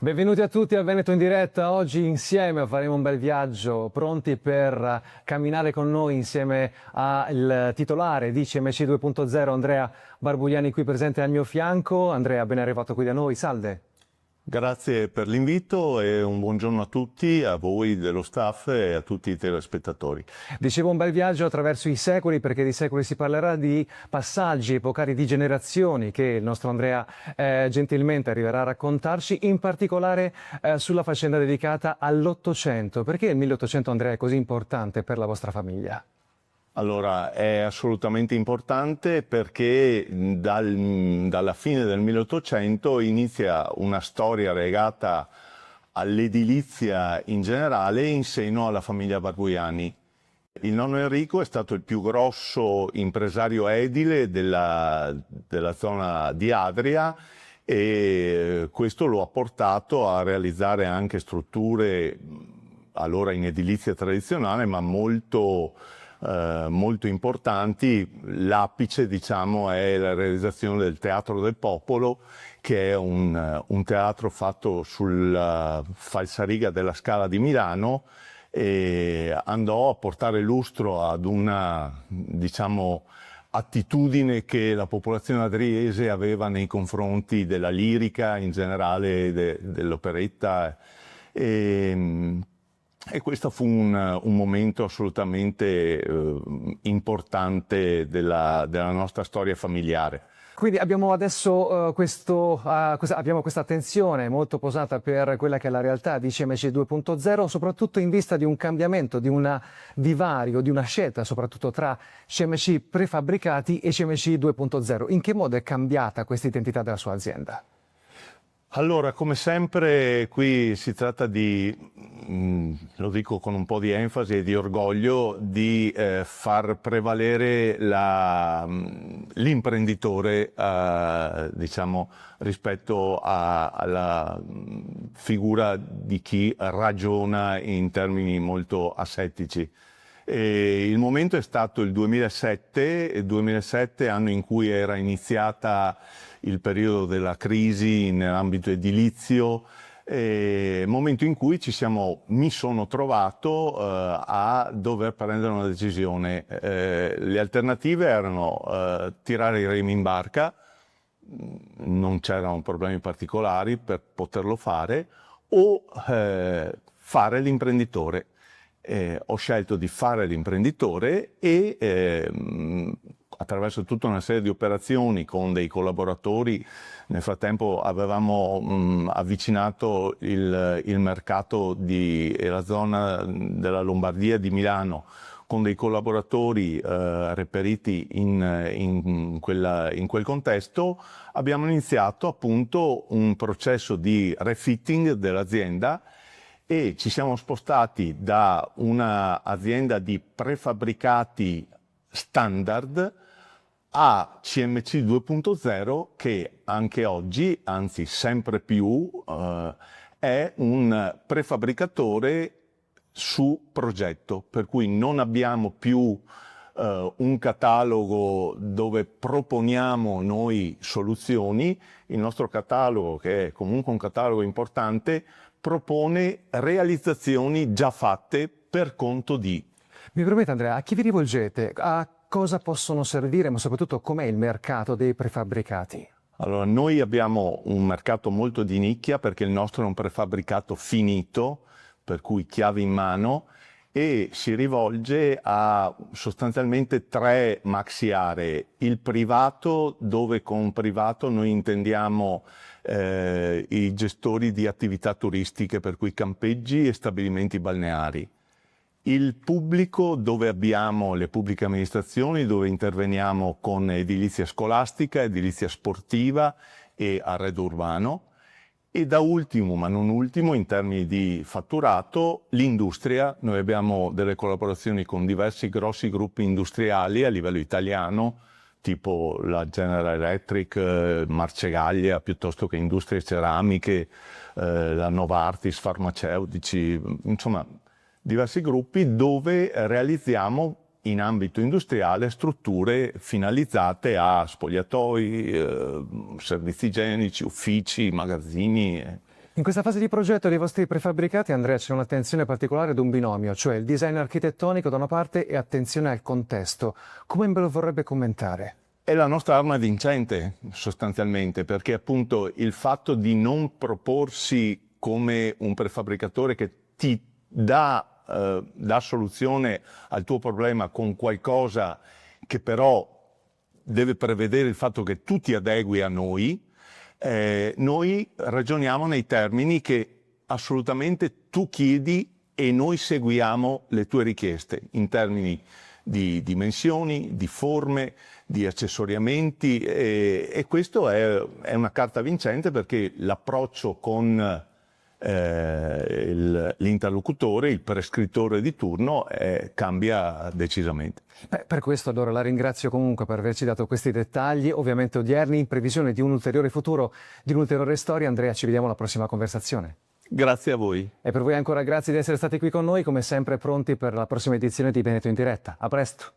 Benvenuti a tutti al Veneto in diretta. Oggi insieme faremo un bel viaggio, pronti per camminare con noi insieme al titolare di CMC 2.0, Andrea Barbugliani, qui presente al mio fianco. Andrea, ben arrivato qui da noi, salve. Grazie per l'invito e un buongiorno a tutti, a voi dello staff e a tutti i telespettatori. Dicevo un bel viaggio attraverso i secoli, perché di secoli si parlerà, di passaggi epocali, di generazioni che il nostro Andrea gentilmente arriverà a raccontarci, in particolare sulla faccenda dedicata all'Ottocento. Perché il 1800, Andrea, è così importante per la vostra famiglia? Allora, è assolutamente importante perché dalla fine del 1800 inizia una storia legata all'edilizia in generale in seno alla famiglia Barbugliani. Il nonno Enrico è stato il più grosso impresario edile della zona di Adria e questo lo ha portato a realizzare anche strutture allora in edilizia tradizionale, ma molto importanti. L'apice, diciamo, è la realizzazione del Teatro del Popolo, che è un teatro fatto sul falsariga della Scala di Milano, e andò a portare lustro ad una, diciamo, attitudine che la popolazione adriese aveva nei confronti della lirica, in generale dell'operetta. E questo fu un momento assolutamente importante della nostra storia familiare. Quindi abbiamo adesso abbiamo questa attenzione molto posata per quella che è la realtà di CMC 2.0, soprattutto in vista di un cambiamento, di un divario, di una scelta soprattutto tra CMC prefabbricati e CMC 2.0. In che modo è cambiata questa identità della sua azienda? Allora, come sempre, qui si tratta di, lo dico con un po' di enfasi e di orgoglio, di far prevalere l'imprenditore, diciamo, rispetto alla figura di chi ragiona in termini molto asettici. Il momento è stato il 2007, anno in cui era iniziata il periodo della crisi nell'ambito edilizio, momento in cui mi sono trovato a dover prendere una decisione. Le alternative erano tirare i remi in barca, non c'erano problemi particolari per poterlo fare, o fare l'imprenditore. Ho scelto di fare l'imprenditore e attraverso tutta una serie di operazioni con dei collaboratori. Nel frattempo avevamo avvicinato il mercato e la zona della Lombardia di Milano con dei collaboratori reperiti in quel contesto. Abbiamo iniziato appunto un processo di refitting dell'azienda e ci siamo spostati da un'azienda di prefabbricati standard a CMC 2.0, che anche oggi, anzi sempre più, è un prefabbricatore su progetto, per cui non abbiamo più un catalogo dove proponiamo noi soluzioni. Il nostro catalogo, che è comunque un catalogo importante, propone realizzazioni già fatte per conto di. Mi permette, Andrea, a chi vi rivolgete? A cosa possono servire, ma soprattutto com'è il mercato dei prefabbricati? Allora, noi abbiamo un mercato molto di nicchia perché il nostro è un prefabbricato finito, per cui chiave in mano, e si rivolge a sostanzialmente 3 maxi aree. Il privato, dove con privato noi intendiamo i gestori di attività turistiche, per cui campeggi e stabilimenti balneari. Il pubblico, dove abbiamo le pubbliche amministrazioni, dove interveniamo con edilizia scolastica, edilizia sportiva e arredo urbano. E da ultimo, ma non ultimo, in termini di fatturato, l'industria. Noi abbiamo delle collaborazioni con diversi grossi gruppi industriali a livello italiano, tipo la General Electric, Marcegaglia, piuttosto che industrie ceramiche, la Novartis, farmaceutici, insomma diversi gruppi dove realizziamo in ambito industriale strutture finalizzate a spogliatoi, servizi igienici, uffici, magazzini. In questa fase di progetto dei vostri prefabbricati, Andrea, c'è un'attenzione particolare ad un binomio, cioè il design architettonico da una parte e attenzione al contesto. Come me lo vorrebbe commentare? È la nostra arma vincente, sostanzialmente, perché appunto il fatto di non proporsi come un prefabbricatore che ti dà soluzione al tuo problema con qualcosa che però deve prevedere il fatto che tu ti adegui a noi, noi ragioniamo nei termini che assolutamente tu chiedi e noi seguiamo le tue richieste in termini di dimensioni, di forme, di accessoriamenti e questo è una carta vincente perché l'approccio con l'interlocutore, il prescrittore di turno cambia decisamente. Beh, per questo allora la ringrazio comunque per averci dato questi dettagli, ovviamente odierni, in previsione di un ulteriore futuro, di un'ulteriore storia. Andrea, ci vediamo alla prossima conversazione. Grazie a voi. E per voi ancora grazie di essere stati qui con noi, come sempre pronti per la prossima edizione di Veneto in diretta. A presto!